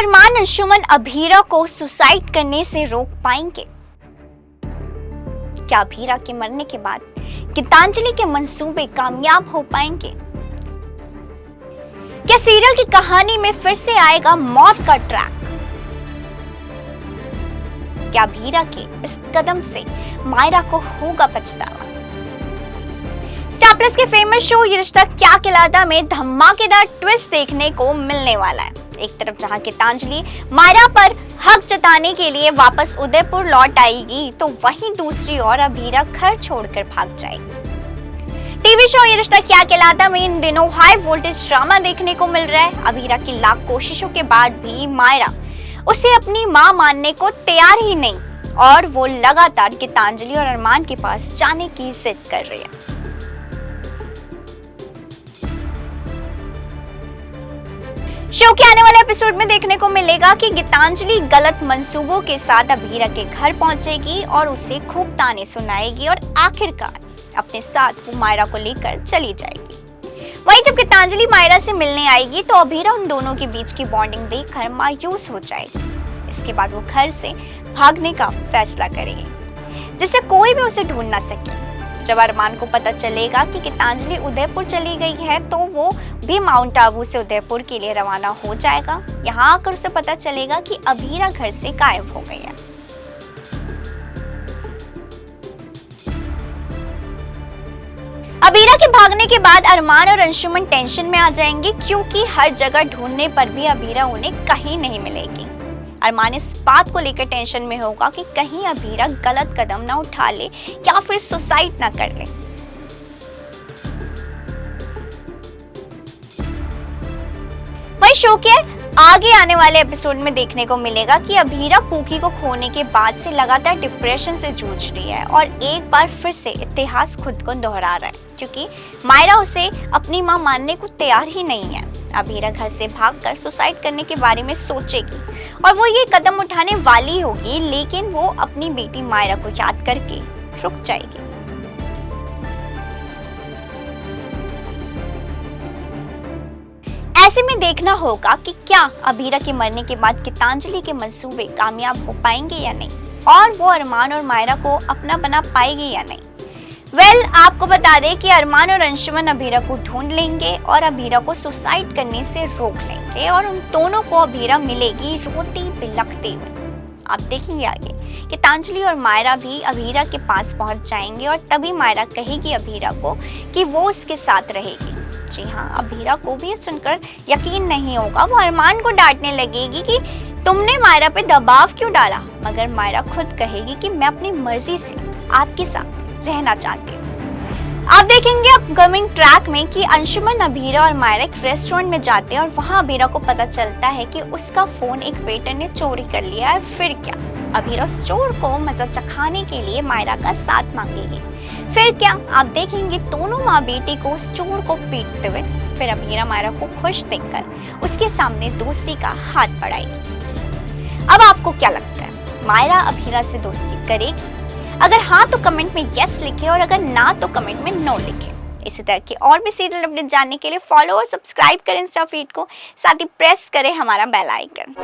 अरमान अंशुमन अभीरा को सुसाइड करने से रोक पाएंगे? क्या अभीरा के मरने के बाद गीतांजलि के मंसूबे कामयाब हो पाएंगे? क्या सीरियल की कहानी में फिर से आएगा मौत का ट्रैक? क्या अभीरा के इस कदम से मायरा को होगा पछतावा? स्टार प्लस के फेमस शो ये रिश्ता क्या कहलाता में धमाकेदार ट्विस्ट देखने को मिलने वाला है। एक तरफ जहां गीतांजलि मायरा पर हक जताने के लिए वापस उदयपुर लौट आएगी, तो वहीं दूसरी ओर अभीरा घर छोड़कर भाग जाएगी। टीवी शो ये रिश्ता क्या कहलाता में इन दिनों हाई वोल्टेज ड्रामा देखने को मिल रहा है। अभीरा की लाख कोशिशों के बाद भी मायरा उसे अपनी मां मानने को तैयार ही नहीं और वो लगातार गीतांजलि और अरमान के पास जाने की जिद कर रही है। शो के आने वाले एपिसोड में देखने को मिलेगा कि गीतांजलि गलत मंसूबों के साथ अभीरा के घर पहुंचेगी और उसे खूब ताने सुनाएगी और आखिरकार अपने साथ वो मायरा को लेकर चली जाएगी। वहीं जब गीतांजलि मायरा से मिलने आएगी तो अभीरा उन दोनों के बीच की बॉन्डिंग देखकर मायूस हो जाएगी। इसके बाद वो घर से भागने का फैसला करेगी जिससे कोई भी उसे ढूंढ ना सके। जब अरमान को पता चलेगा कि गीतांजलि उदयपुर चली गई है तो वो भी माउंट आबू से उदयपुर के लिए रवाना हो जाएगा। यहाँ आकर उसे पता चलेगा कि अभीरा घर से गायब हो गई है। अभीरा के भागने के बाद अरमान और अंशुमन टेंशन में आ जाएंगे क्योंकि हर जगह ढूंढने पर भी अभीरा उन्हें कहीं नहीं मिलेगी। अरमान इस बात को लेकर टेंशन में होगा कि कहीं अभीरा गलत कदम ना उठा ले या फिर सुसाइड ना कर ले। वहीं शो के आगे आने वाले एपिसोड में देखने को मिलेगा कि अभीरा पूकी को खोने के बाद से लगातार डिप्रेशन से जूझ रही है और एक बार फिर से इतिहास खुद को दोहरा रहा है क्योंकि मायरा उसे अपनी मां मानने को तैयार ही नहीं है। अभीरा घर से भागकर सुसाइड करने के बारे में सोचेगी और वो ये कदम उठाने वाली होगी, लेकिन वो अपनी बेटी मायरा को याद करके रुक जाएगी। ऐसे में देखना होगा कि क्या अभीरा के मरने के बाद गीतांजलि के मंसूबे कामयाब हो पाएंगे या नहीं और वो अरमान और मायरा को अपना बना पाएगी या नहीं। आपको बता दें कि अरमान और अंशुमन अभीरा को ढूंढ लेंगे और अभीरा को सुसाइड करने से रोक लेंगे और उन दोनों को अभीरा मिलेगी रोती बिलखती हुई। आप देखेंगे आगे गीतांजलि और मायरा भी अभीरा के पास पहुंच जाएंगे और तभी मायरा कहेगी अभीरा को कि वो उसके साथ रहेगी। जी हाँ, अभीरा को भी सुनकर यकीन नहीं होगा। वो अरमान को डांटने लगेगी कि तुमने मायरा पे दबाव क्यों डाला, मगर मायरा खुद कहेगी कि मैं अपनी मर्जी से आपके साथ रहना चाहती हूँ। आप देखेंगे अपकमिंग ट्रैक में कि अंशुमन अभीरा और मायरा एक रेस्टोरेंट में जाते हैं और वहां अभीरा को पता चलता है कि उसका फोन एक वेटर ने चोरी कर लिया है। फिर क्या, अभीरा उस चोर को मजा चखाने के लिए मायरा का साथ मांगेगी। फिर क्या, आप देखेंगे दोनों माँ बेटी को उस चोर को पीटते हुए। फिर अभीरा मायरा को खुश देखकर उसके सामने दोस्ती का हाथ बढ़ाएगी। अब आपको क्या लगता है, मायरा अभीरा से दोस्ती करेगी? अगर हाँ तो कमेंट में यस लिखें और अगर ना तो कमेंट में नो लिखें। इसी तरह के और भी सीरियल अपडेट जानने के लिए फॉलो और सब्सक्राइब करें इंस्टा फीड को, साथ ही प्रेस करें हमारा बेल आइकन।